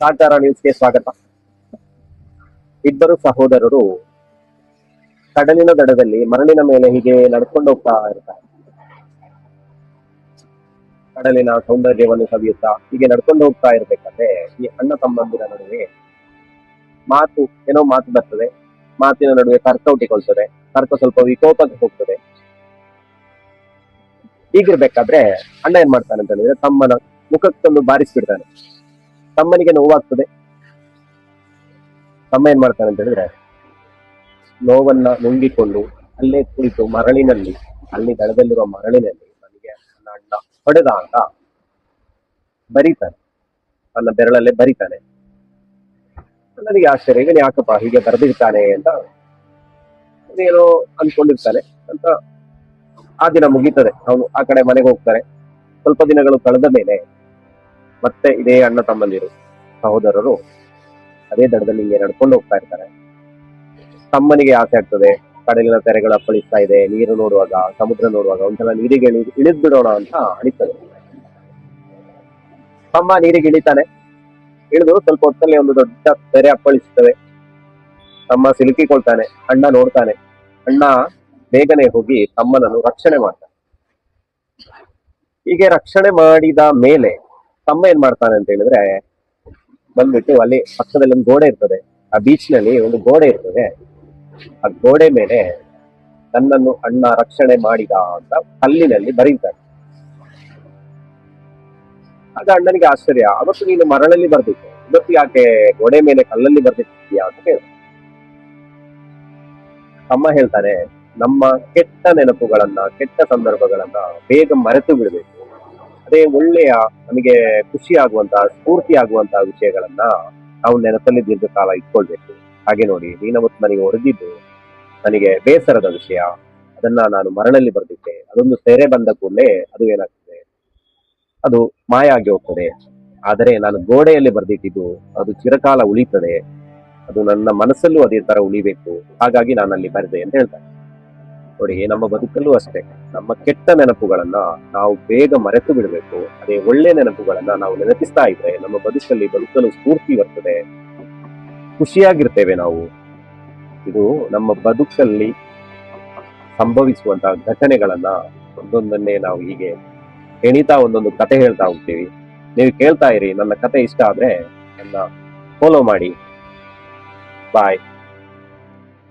ಕಾಂತಾರ ನ್ಯೂಸ್ಗೆ ಸ್ವಾಗತ. ಇಬ್ಬರು ಸಹೋದರರು ಕಡಲಿನ ದಡದಲ್ಲಿ ಮರಳಿನ ಮೇಲೆ ಹೀಗೆ ನಡ್ಕೊಂಡು ಹೋಗ್ತಾ ಇರ್ತಾರೆ. ಕಡಲಿನ ಸೌಂದರ್ಯವನ್ನು ಸವಿಯುತ್ತಾ ಹೀಗೆ ನಡ್ಕೊಂಡು ಹೋಗ್ತಾ ಇರ್ಬೇಕಾದ್ರೆ ಈ ಅಣ್ಣ ತಮ್ಮಂದಿರ ನಡುವೆ ಮಾತು ಬರ್ತದೆ. ಮಾತಿನ ನಡುವೆ ತರ್ಕ ಹುಟ್ಟಿಕೊಳ್ತದೆ. ತರ್ಕ ಸ್ವಲ್ಪ ವಿಕೋಪಕ್ಕೆ ಹೋಗ್ತದೆ. ಹೀಗಿರ್ಬೇಕಾದ್ರೆ ಅಣ್ಣ ಏನ್ ಮಾಡ್ತಾನೆ ಅಂತ ಹೇಳಿದ್ರೆ ತಮ್ಮನ ಮುಖಕ್ಕೊಂದು ಬಾರಿಸ್ಬಿಡ್ತಾನೆ. ತಮ್ಮನಿಗೆ ನೋವಾಗ್ತದೆ. ತಮ್ಮ ಏನ್ ಮಾಡ್ತಾನೆ ಅಂತ ಹೇಳಿದ್ರೆ ನೋವನ್ನ ನುಂಗಿಕೊಂಡು ಅಲ್ಲೇ ಕುಳಿತು ಮರಳಿನಲ್ಲಿ, ಅಲ್ಲಿ ದಡದಲ್ಲಿರುವ ಮರಳಿನಲ್ಲಿ ನನಗೆ ನನ್ನ ಅಣ್ಣ ಹೊಡೆದ ಅಂತ ಬರೀತಾನೆ. ನನ್ನ ಬೆರಳಲ್ಲೇ ಬರೀತಾನೆ. ನನಗೆ ಆಶ್ಚರ್ಯ, ಇವನು ಯಾಕಪ್ಪ ಹೀಗೆ ಬರೆದಿರ್ತಾನೆ ಅಂತ ಏನೋ ಅನ್ಕೊಂಡಿರ್ತಾನೆ ಅಂತ. ಆ ದಿನ ಮುಗೀತದೆ. ಅವನು ಆ ಕಡೆ ಮನೆಗೆ ಹೋಗ್ತಾರೆ. ಸ್ವಲ್ಪ ದಿನಗಳು ಕಳೆದ ಮೇಲೆ ಮತ್ತೆ ಇದೇ ಅಣ್ಣ ತಮ್ಮಂದಿರು ಸಹೋದರರು ಅದೇ ದಡದಲ್ಲಿ ಹಿಂಗೆ ನಡ್ಕೊಂಡು ಹೋಗ್ತಾ ಇರ್ತಾರೆ. ತಮ್ಮನಿಗೆ ಆಸೆ ಆಗ್ತದೆ, ಕಡಲಿನ ತೆರೆಗಳು ಅಪ್ಪಳಿಸ್ತಾ ಇದೆ, ನೀರು ನೋಡುವಾಗ, ಸಮುದ್ರ ನೋಡುವಾಗ ಒಂದ್ಸಲ ನೀರಿಗೆ ಇಳಿದ್ ಬಿಡೋಣ ಅಂತ ಅನಿಸ್ತದೆ. ತಮ್ಮ ನೀರಿಗೆ ಇಳಿತಾನೆ. ಇಳಿದು ಸ್ವಲ್ಪ ಹೊತ್ತಲ್ಲಿ ಒಂದು ದೊಡ್ಡ ತೆರೆ ಅಪ್ಪಳಿಸ್ತದೆ. ತಮ್ಮ ಸಿಲುಕಿಕೊಳ್ತಾನೆ. ಅಣ್ಣ ನೋಡ್ತಾನೆ. ಅಣ್ಣ ಬೇಗನೆ ಹೋಗಿ ತಮ್ಮನನ್ನು ರಕ್ಷಣೆ ಮಾಡ್ತಾನೆ. ಹೀಗೆ ರಕ್ಷಣೆ ಮಾಡಿದ ಮೇಲೆ ತಮ್ಮ ಏನ್ ಮಾಡ್ತಾನೆ ಅಂತ ಹೇಳಿದ್ರೆ ಬಂದ್ಬಿಟ್ಟು ಅಲ್ಲಿ ಪಕ್ಕದಲ್ಲಿ ಒಂದು ಗೋಡೆ ಇರ್ತದೆ. ಆ ಬೀಚ್ ನಲ್ಲಿ ಒಂದು ಗೋಡೆ ಇರ್ತದೆ. ಆ ಗೋಡೆ ಮೇಲೆ ತನ್ನನ್ನು ಅಣ್ಣ ರಕ್ಷಣೆ ಮಾಡಿದ ಅಂತ ಕಲ್ಲಿನಲ್ಲಿ ಬರೀತಾನೆ. ಆಗ ಅಣ್ಣನಿಗೆ ಆಶ್ಚರ್ಯ, ಅವತ್ತು ನೀನು ಮರಳಲ್ಲಿ ಬರ್ದಿತ್ತು, ಇವತ್ತು ಯಾಕೆ ಗೋಡೆ ಮೇಲೆ ಕಲ್ಲಲ್ಲಿ ಬರ್ದಿದ್ದೀಯಾ ಅಂತ ಕೇಳ. ತಮ್ಮ ಹೇಳ್ತಾನೆ, ನಮ್ಮ ಕೆಟ್ಟ ನೆನಪುಗಳನ್ನ, ಕೆಟ್ಟ ಸಂದರ್ಭಗಳನ್ನ ಬೇಗ ಮರೆತು ಬಿಡಬೇಕು. ಅದೇ ಒಳ್ಳೆಯ, ನಮಗೆ ಖುಷಿ ಆಗುವಂತಹ, ಸ್ಫೂರ್ತಿ ಆಗುವಂತಹ ವಿಷಯಗಳನ್ನ ನಾವು ನೆನಪಲ್ಲಿ ದೀರ್ಘಕಾಲ ಇಟ್ಕೊಳ್ಬೇಕು. ಹಾಗೆ ನೋಡಿ, ನೀನವತ್ತು ನನಗೆ ಹೊಡೆದಿದ್ದು ನನಗೆ ಬೇಸರದ ವಿಷಯ, ಅದನ್ನ ನಾನು ಮರಳಲ್ಲಿ ಬರ್ದಿದ್ದೆ. ಅದೊಂದು ತೆರೆ ಬಂದ ಕೂಡಲೇ ಅದು ಏನಾಗ್ತದೆ, ಅದು ಮಾಯ ಆಗಿ ಹೋಗ್ತದೆ. ಆದರೆ ನಾನು ಗೋಡೆಯಲ್ಲಿ ಬರ್ದಿಟ್ಟಿದ್ದು ಅದು ಚಿರಕಾಲ ಉಳಿತದೆ. ಅದು ನನ್ನ ಮನಸ್ಸಲ್ಲೂ ಅದೇ ತರ ಉಳಿಬೇಕು. ಹಾಗಾಗಿ ನಾನು ಅಲ್ಲಿ ಬರೆದೆ ಅಂತ ಹೇಳ್ತಾರೆ. ನೋಡಿ, ನಮ್ಮ ಬದುಕಲ್ಲೂ ಅಷ್ಟೇ, ನಮ್ಮ ಕೆಟ್ಟ ನೆನಪುಗಳನ್ನ ನಾವು ಬೇಗ ಮರೆತು ಬಿಡಬೇಕು. ಅದೇ ಒಳ್ಳೆ ನೆನಪುಗಳನ್ನ ನಾವು ನೆನಪಿಸ್ತಾ ಇದ್ರೆ ನಮ್ಮ ಬದುಕಲು ಸ್ಫೂರ್ತಿ ಬರ್ತದೆ, ಖುಷಿಯಾಗಿರ್ತೇವೆ ನಾವು. ಇದು ನಮ್ಮ ಬದುಕಲ್ಲಿ ಸಂಭವಿಸುವಂತಹ ಘಟನೆಗಳನ್ನ ಒಂದೊಂದನ್ನೇ ನಾವು ಹೀಗೆ ಎಣಿತಾ ಒಂದೊಂದು ಕತೆ ಹೇಳ್ತಾ ಹೋಗ್ತೀವಿ. ನೀವು ಕೇಳ್ತಾ ಇರಿ. ನನ್ನ ಕತೆ ಇಷ್ಟ ಆದ್ರೆ ನನ್ನ ಫಾಲೋ ಮಾಡಿ. ಬಾಯ್.